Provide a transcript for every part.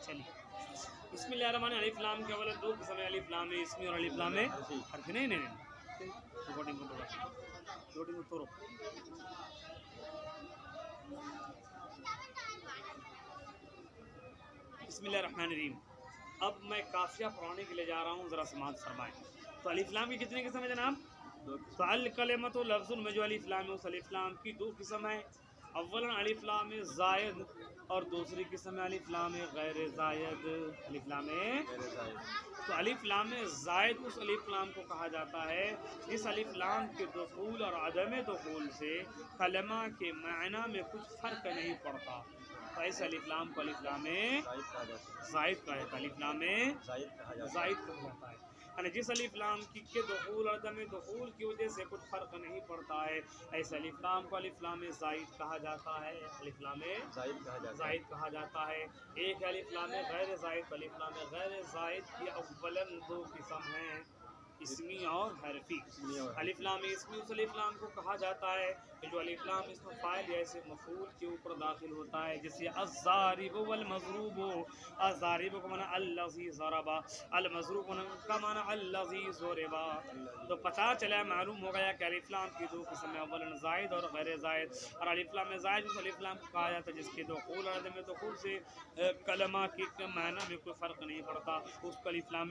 چلیے بسم اللہ الرحمن الرحیم۔ الف لام کے اول دو قسم ہیں، الف لام اسمی اور الف لام حرفی۔ نہیں ریکارڈنگ کو توڑو۔ بسم اللہ الرحمن الرحیم۔ اب میں قافیہ پڑھانے کے لیے جا رہا ہوں، ذرا سماعت فرمائیں۔ تو الف لام کی کتنی قسم ہے جناب؟ تو الکلمۃ لفظ میں جو الف لام ہے اس الف لام کی دو قسم ہے، اولا الف لام زائد اور دوسری قسم ہے الف لام غیر زائد۔ الف لام تو الف لام زائد اس الف لام کو کہا جاتا ہے جس الف لام کے دخول اور عدم دخول سے کلمہ کے معنی میں کچھ فرق نہیں پڑتا، تو ایسے الف لام کو الف لام زائد کہا جاتا ہے۔ الف لام زائد کہا جاتا ہے، یعنی جس الف لام کے دخول اور عدم دخول کی وجہ سے کچھ فرق نہیں پڑتا ہے، ایسے الف لام کو الف لام زائد کہا جاتا ہے۔ الف لام زائد کہا جاتا ہے۔ ایک ہے الف لام غیر زائد۔ الف لام غیر زائد کی اولاً دو قسم ہیں، اسمی اور حرفی۔ الف لام اسمی اس الف لام کو کہا جاتا ہے کہ جو الف لام اسم فاعل یا اسم مفعول کے اوپر داخل ہوتا ہے، جیسے الضارب والمضروب۔ الضارب کا معنی الذی ضرب، المضروب کا معنی الذی ضرب۔ تو پتہ چلا، معلوم ہو گیا کہ الف لام کی دو قسم ہیں، اولاً زائد اور غیر زائد۔ اور الف لام زائد اس الف لام کو کہا جاتا ہے جس کے دخول اور عدم دخول سے کلمہ کے معنی میں کوئی فرق نہیں پڑتا، اس کو الف لام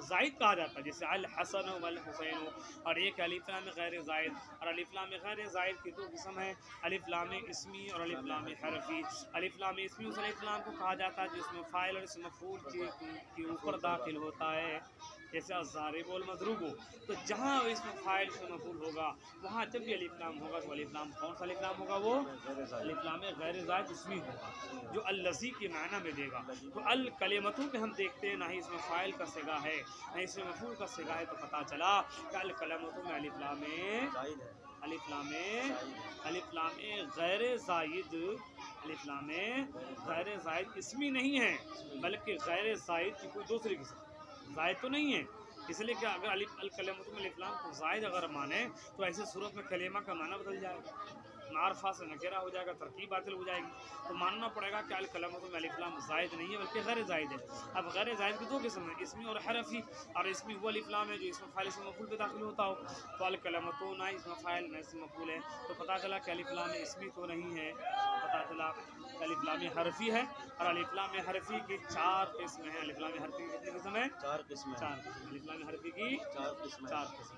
زائد کہا جاتا ہے، جیسے الحسن والحسین۔ اور ایک الف لام غیر زائد، اور الف لام غیر زائد کی دو قسم ہیں، الف لام اسمی اور الف لام حرفی۔ الف لام اسمی اس الف لام کو کہا جاتا ہے جس میں فاعل اور اسم مفعول کے اوپر داخل ہوتا ہے، جیسے الضارب والمضروب۔ تو جہاں اس میں فاعل سے مفعول ہوگا وہاں جب بھی الف لام ہوگا تو الف لام کون سا الف لام ہوگا؟ وہ الف لام غیر زائد اسمی ہوگا جو الذی کے معنی میں دے گا۔ تو الکلمتوں میں ہم دیکھتے ہیں نہ ہی اس میں فاعل کا صیغہ ہے نہ اس میں مفعول کا صیغہ ہے، تو پتہ چلا کہ الکلمتوں میں الف لام غیر زائد، الف لام غیر زائد اسمی نہیں ہے بلکہ غیر زائد کی کوئی دوسری قسم، زائد تو نہیں ہے۔ اس لیے کہ اگر الکلمتوں میں الف لام کو زائد اگر مانے تو ایسے صورت میں کلمہ کا معنی بدل جائے گا، معرفہ سے نکرہ ہو جائے گا، ترکیب باطل ہو جائے گی۔ تو ماننا پڑے گا کہ الکلمتوں میں الف لام زائد نہیں ہے بلکہ غیر زائد ہے۔ اب غیر زائد کی دو قسم ہیں، اسمی اور حرفی۔ اور اسمی وہ الف لام ہے جو اسم فاعل اسم مفعول پہ داخل ہوتا ہو، تو الکلمتوں نہ اسم فاعل نہ اسم مفعول ہے، تو پتہ چلا کہ الف لام اسمی تو نہیں ہے، پتہ چلا کہ الف لام حرفی ہے۔ اور الف لام حرفی کی چار قسم ہیں۔ الف لام حرفی کی کتنی قسم ہے؟ چار قسم۔ الف لام حرفی کی چار قسم۔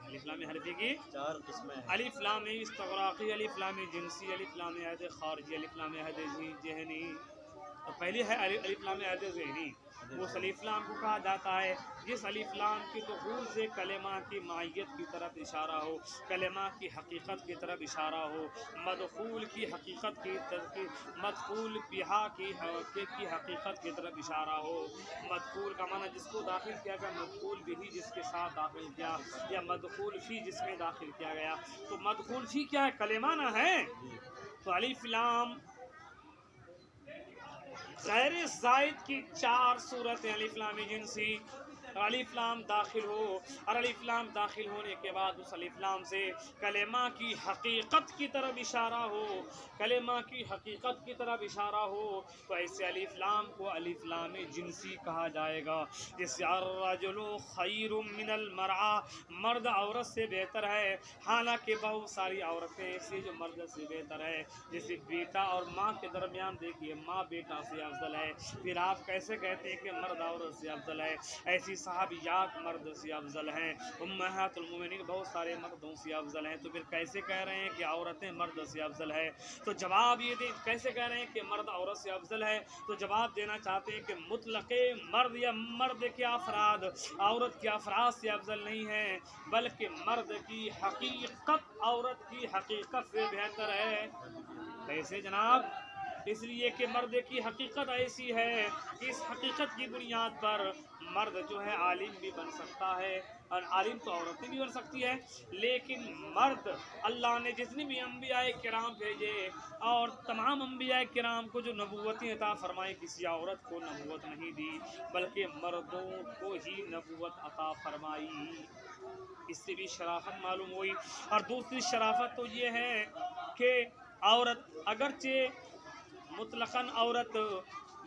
الف لام حرفی کی چار قسمیں: الف لام استغراقی، الف لام جنسی، الف لام عہد خارجی، الف لام عہد ذہنی۔ اور پہلی ہے الف لام عہد ذہنی، اس الف لام کو کہا جاتا ہے جس الف لام کے دخول سے کلمہ کی ماہیت کی طرف اشارہ ہو، کلمہ کی حقیقت کی طرف اشارہ ہو، مدخول کی حقیقت کی مدخول بہا کی حقیقت کی طرف اشارہ ہو۔ مدخول کا معنی جس کو داخل کیا گیا، مدخول بھی جس کے ساتھ داخل کیا، یا مدخول فی جس میں داخل کیا گیا۔ تو مدخول فی کیا ہے؟ کلمہ نہ ہے۔ تو الف لام غیر زائد کی چار صورتیں: الف لام جنسی، الف لام داخل ہو، اور الف لام داخل ہونے کے بعد اس الف لام سے کلمہ کی حقیقت کی طرف اشارہ ہو، کلمہ کی حقیقت کی طرف اشارہ ہو، تو ایسے الف لام کو الف لام جنسی کہا جائے گا۔ جیسے الرجل خیر من المرأة، مرد عورت سے بہتر ہے، حالانکہ بہت ساری عورتیں ایسی جو مرد سے بہتر ہے، جیسے بیٹا اور ماں کے درمیان دیکھیے ماں بیٹا سے افضل ہے، پھر آپ کیسے کہتے ہیں کہ مرد عورت سے افضل ہے؟ ایسی صحابیات مرد سے افضل ہیں، امہات المومنین بہت سارے مردوں سے افضل ہیں، تو پھر کیسے کہہ رہے ہیں کہ عورتیں مرد سے افضل ہے؟ تو جواب یہ دیں، کیسے کہہ رہے ہیں کہ مرد عورت سے افضل ہے؟ تو جواب دینا چاہتے ہیں کہ مطلق مرد یا مرد کے افراد عورت کے افراد سے افضل نہیں ہیں، بلکہ مرد کی حقیقت عورت کی حقیقت سے بہتر ہے۔ کیسے جناب؟ اس لیے کہ مرد کی حقیقت ایسی ہے کہ اس حقیقت کی بنیاد پر مرد جو ہے عالم بھی بن سکتا ہے، اور عالم تو عورتیں بھی بن سکتی ہے، لیکن مرد اللہ نے جتنی بھی انبیاء کرام بھیجے اور تمام انبیاء کرام کو جو نبوتیں عطا فرمائی، کسی عورت کو نبوت نہیں دی بلکہ مردوں کو ہی نبوت عطا فرمائی۔ اس سے بھی شرافت معلوم ہوئی۔ اور دوسری شرافت تو یہ ہے کہ عورت اگرچہ مطلقاً عورت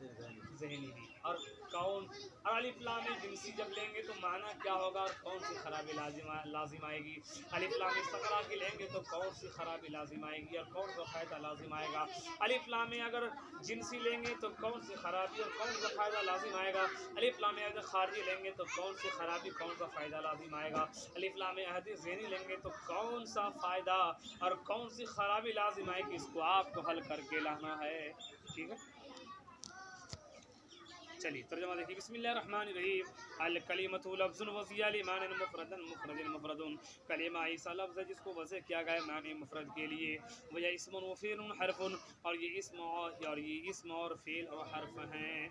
ذہنی بھی، اور کون، اور الف لام جنسی جب لیں گے تو معنی کیا ہوگا اور کون سی خرابی لازم آئے گی. الف لام استقراقی لیں گے تو کون سی خرابی لازم آئے گی اور کون سا فائدہ لازم آئے گا. الف لام اگر جنسی لیں گے تو کون سی خرابی اور کون سا فائدہ لازم آئے گا. الف لام اگر خارجی لیں گے تو کون سی خرابی کون سا فائدہ لازم آئے گا. الف لام عہدی ذہنی لیں گے تو کون سا فائدہ اور کون سی خرابی لازم آئے گی. اس کو آپ کو حل کر کے لانا ہے. ٹھیک ہے، چلیے ترجمہ دیکھیے. بسم اللہ الرحمن الرحیم. الکلمۃ لفظ وضع لمعنی مفرد مفرد مفرد. کلمہ ایسا لفظ ہے جس کو وضع کیا گیا ہے معنی مفرد کے لیے. وہ اسم و فعل حرف، اور یہ اسم اور فعل اور حرف ہیں.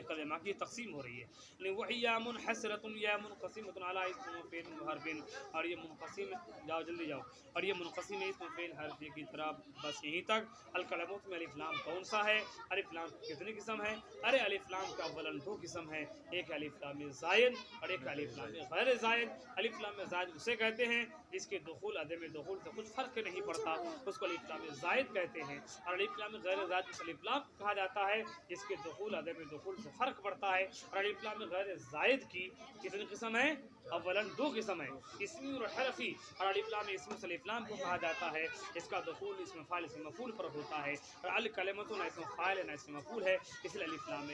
کلمہ کی تقسیم ہو رہی ہے. وہی یا منحصرۃ یا منقسمۃ علی اسم و فعل و حرف، اور یہ منقسم، جاؤ جلدی جاؤ، اور یہ منقسم ہے اسم و فعل حرف کی طرف. بس یہیں تک. الکلمات میں الف لام کون سا ہے؟ الف لام کتنی قسم ہے؟ ارے الف لام کا اولاً دو قسم ہے، ایک الف لام زائد اور ایک الف لام غیر زائد. الف لام زائد اسے کہتے ہیں جس کے دخول عدم دخول سے کچھ فرق نہیں پڑتا، اس کو الف لام زائد کہتے ہیں. اور الف لام غیر زائد اس الف لام کہا جاتا ہے جس کے دخول عدم دخول سے فرق پڑتا ہے. اور الف لام غیر زائد کی کتنی قسم ہے؟ اولاً دو قسم ہے، اسمی اور حرفی. اور الف لام اسم اس الف لام کو کہا جاتا ہے اس کا دخول اسم فاعل اسم مفعول پر ہوتا ہے. اور الکلمۃ نہ اسم فاعل نہ اسم مفعول ہے، اس لیے الف لام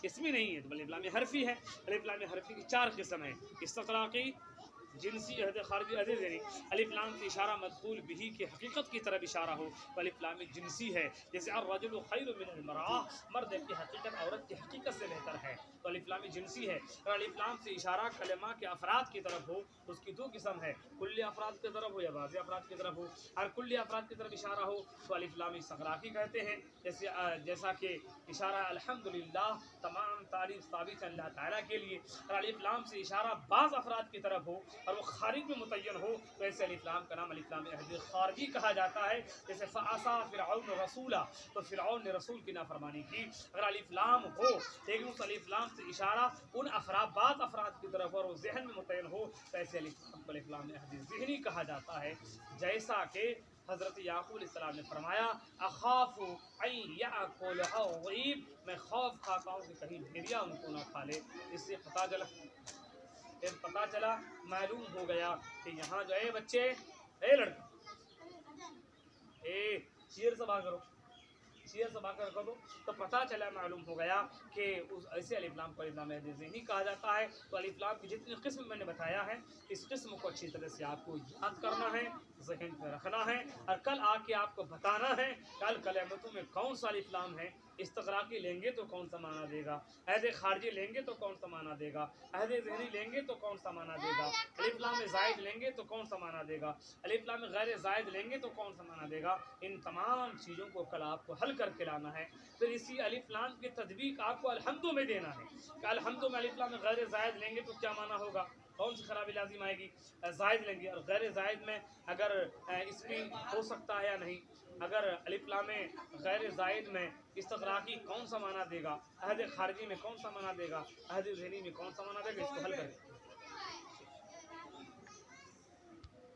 اسمی نہیں ہے، تو الف لام حرفی ہے. الف لام حرفی کی چار قسم ہے: استقراقی، جنسی، عہد خارجی، عہد ذہنی. الف لام سے اشارہ مدخول بھی کی حقیقت کی طرف اشارہ ہو تو الف لام جنسی ہے. جیسے الرجل خیر من المرأة، مرد کی حقیقت عورت کی حقیقت سے بہتر ہے، تو الف لام جنسی ہے. اور الف لام سے اشارہ کلمہ کے افراد کی طرف ہو، اس کی دو قسم ہے: کلی افراد کی طرف ہو یا بعضی افراد کی طرف ہو. اور کلی افراد کی طرف اشارہ ہو تو الف لام استقراقی کہتے ہیں. جیسا کہ اشارہ الحمدللہ، تمام تعریف ثابت اللہ تعالیٰ کے لیے. اور الف لام سے اشارہ بعض افراد کی طرف ہو اور وہ خارج میں متعین ہو تو ایسے الف لام کا نام الف لام عہد خارجی کہا جاتا ہے. جیسے فعصا فرعون رسولا، تو فرعون نے رسول کی نافرمانی کی. اگر الف لام ہو لیکن اس الف لام سے اشارہ ان بعض افراد کی طرف اور وہ ذہن میں متعین ہو تو ایسے الف لام عہد ذہنی کہا جاتا ہے. جیسا کہ حضرت یعقوب علیہ السلام نے فرمایا اخاف ان یاکل الذئب، میں خوف کھاتا ہوں کہ کہیں بھیڑیا ان کو نہ کھا لے. اس سے پتہ چلا معلوم ہو گیا کہ یہاں جو ہے بچے، اے لڑکا، اے شیر سے بات کرو، شیر سے بات کر دو، تو پتہ چلا معلوم ہو گیا کہ اس ایسے الف لام کو الف لام عہد ذہنی کہا جاتا ہے. تو الف لام کی جتنی قسم میں نے بتایا ہے اس قسم کو اچھی طرح سے آپ کو یاد کرنا ہے، ذہن پہ رکھنا ہے، اور کل آ کے آپ کو بتانا ہے کل کلمتوں میں کون سا الف لام ہے. استقراقی لیں گے تو کون سا معنی دے گا، عہد خارجی لیں گے تو کون سا معنی دے گا، عہد ذہنی لیں گے تو کون سا معنی دے گا، الف لام زائد لیں گے تو کون سا معنی دے گا، الف لام غیر زائد لیں گے تو کون سا معنی دے گا. ان تمام چیزوں کو کل آپ کو حل کر کے لانا ہے. پھر اسی الف لام کی تطبیق آپ کو الحمدوں میں دینا ہے کہ الحمدوں میں الف لام غیر زائد لیں گے تو کیا معنی ہوگا، کون سی خرابی لازم آئے گی. زائد لیں گے اور غیر زائد میں اگر اسمی ہو سکتا ہے یا نہیں. اگر الف لام غیر زائد میں استقراقی کون سا معنی دے گا، عہد خارجی میں کون سا معنی دے گا، عہد ذہنی میں کون سا معنی دے گا. اس کو حل کریں.